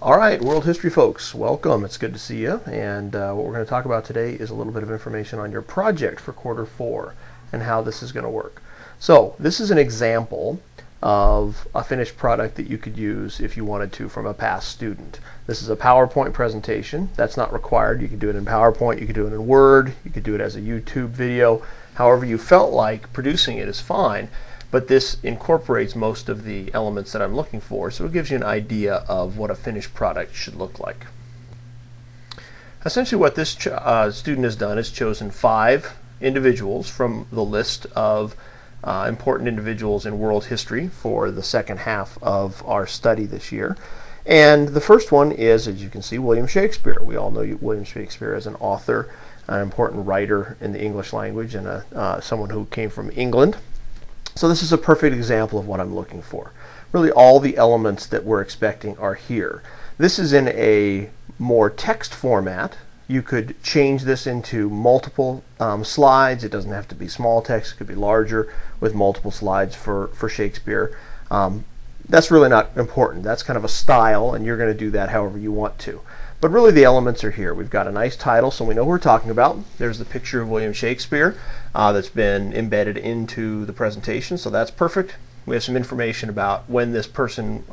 All right, world history folks, welcome. It's good to see you. And what we're going to talk about today is a little bit of information on your project for Q4 and how this is going to work. So this is an example of a finished product that you could use if you wanted to from a past student. This is a PowerPoint presentation. That's not required. You could do it in PowerPoint, you could do it in Word, you could do it as a YouTube video. However you felt like producing it is fine. But this incorporates most of the elements that I'm looking for, so it gives you an idea of what a finished product should look like. Essentially what this student has done is chosen 5 individuals from the list of important individuals in world history for the second half of our study this year. And the first one is, as you can see, William Shakespeare. We all know William Shakespeare as an author, an important writer in the English language, and someone who came from England. So this is a perfect example of what I'm looking for. Really all the elements that we're expecting are here. This is in a more text format. You could change this into multiple slides. It doesn't have to be small text. It could be larger with multiple slides for Shakespeare. That's really not important. That's kind of a style, and you're going to do that however you want to. But really the elements are here. We've got a nice title, so we know who we're talking about. There's the picture of William Shakespeare that's been embedded into the presentation, so that's perfect. We have some information about when this person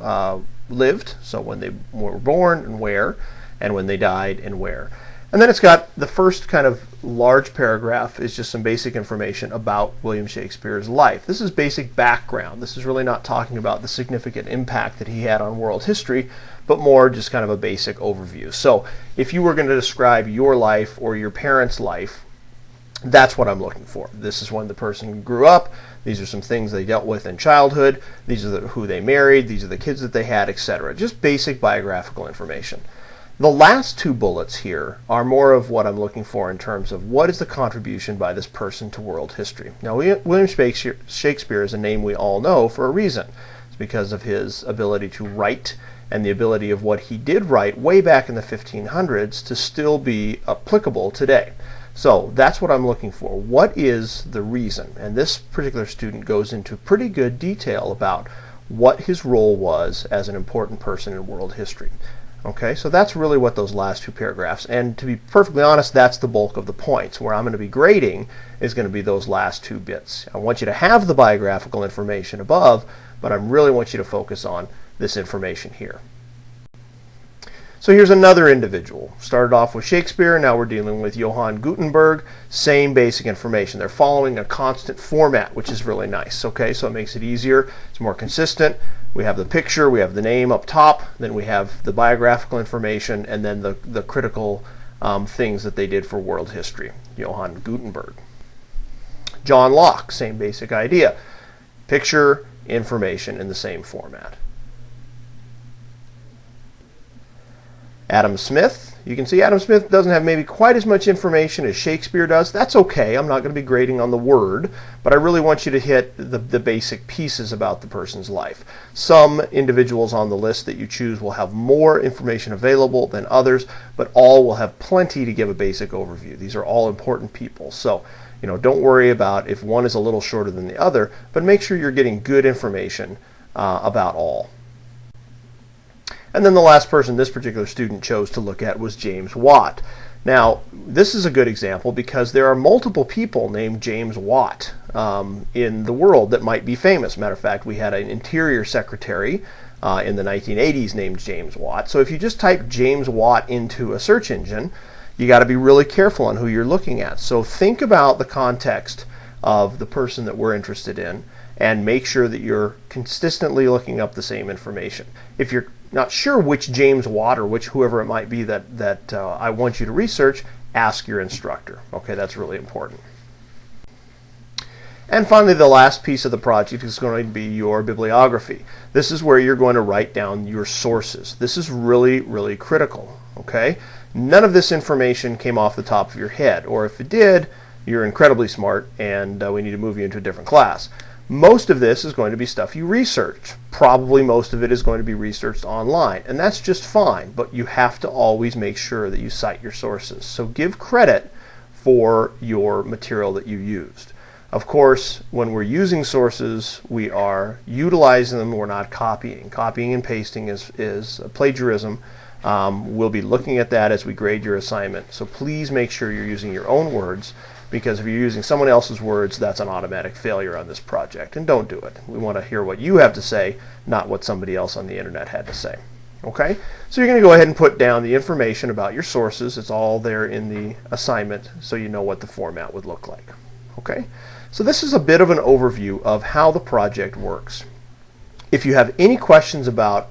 lived, so when they were born and where, and when they died and where. And then it's got the first kind of large paragraph is just some basic information about William Shakespeare's life. This is basic background. This is really not talking about the significant impact that he had on world history, but more just kind of a basic overview. So if you were going to describe your life or your parents' life, that's what I'm looking for. This is when the person grew up. These are some things they dealt with in childhood. These are who they married. These are the kids that they had, etc. Just basic biographical information. The last 2 bullets here are more of what I'm looking for in terms of what is the contribution by this person to world history. Now, William Shakespeare is a name we all know for a reason. It's because of his ability to write and the ability of what he did write way back in the 1500s to still be applicable today. So that's what I'm looking for. What is the reason? And this particular student goes into pretty good detail about what his role was as an important person in world history. Okay, so that's really what those last 2 paragraphs, and to be perfectly honest, that's the bulk of the points. Where I'm going to be grading is going to be those last 2 bits. I want you to have the biographical information above, but I really want you to focus on this information here. So here's another individual. Started off with Shakespeare, now we're dealing with Johann Gutenberg. Same basic information. They're following a constant format, which is really nice. Okay, so it makes it easier. It's more consistent. We have the picture, we have the name up top, then we have the biographical information, and then the critical things that they did for world history. Johann Gutenberg. John Locke, same basic idea. Picture, information in the same format. Adam Smith, you can see Adam Smith doesn't have maybe quite as much information as Shakespeare does. That's okay. I'm not going to be grading on the word, but I really want you to hit the basic pieces about the person's life. Some individuals on the list that you choose will have more information available than others, but all will have plenty to give a basic overview. These are all important people. So, don't worry about if one is a little shorter than the other, but make sure you're getting good information about all. And then the last person this particular student chose to look at was James Watt. Now, this is a good example because there are multiple people named James Watt in the world that might be famous. Matter of fact, we had an interior secretary in the 1980s named James Watt. So if you just type James Watt into a search engine, you got to be really careful on who you're looking at. So think about the context of the person that we're interested in and make sure that you're consistently looking up the same information. If you're not sure which James Watt or whoever it might be that I want you to research, ask your instructor. Okay, that's really important. And finally, the last piece of the project is going to be your bibliography. This is where you're going to write down your sources. This is really, really critical. Okay, none of this information came off the top of your head, or if it did, you're incredibly smart and we need to move you into a different class. Most of this is going to be stuff you researched. Probably most of it is going to be researched online, and that's just fine, but you have to always make sure that you cite your sources. So give credit for your material that you used. Of course, when we're using sources, we are utilizing them, we're not copying. Copying and pasting is plagiarism. We'll be looking at that as we grade your assignment. So please make sure you're using your own words, because if you're using someone else's words, that's an automatic failure on this project, and don't do it. We want to hear what you have to say, not what somebody else on the internet had to say. Okay, so you're going to go ahead and put down the information about your sources. It's all there in the assignment, so you know what the format would look like. Okay, so this is a bit of an overview of how the project works. If you have any questions about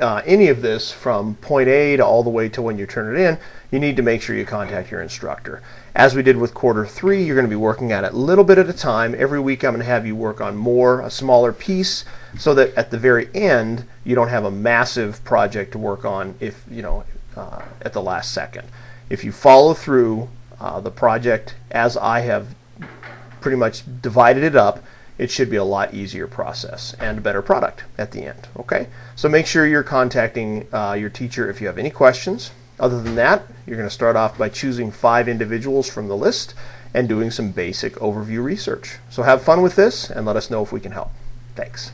any of this from point A to all the way to when you turn it in, you need to make sure you contact your instructor. As we did with quarter 3, you're going to be working at it a little bit at a time. Every week I'm going to have you work on a smaller piece, so that at the very end you don't have a massive project to work on at the last second. If you follow through the project as I have pretty much divided it up, it should be a lot easier process and a better product at the end. Okay, so make sure you're contacting your teacher if you have any questions. Other than that, you're going to start off by choosing 5 individuals from the list and doing some basic overview research. So have fun with this and let us know if we can help. Thanks.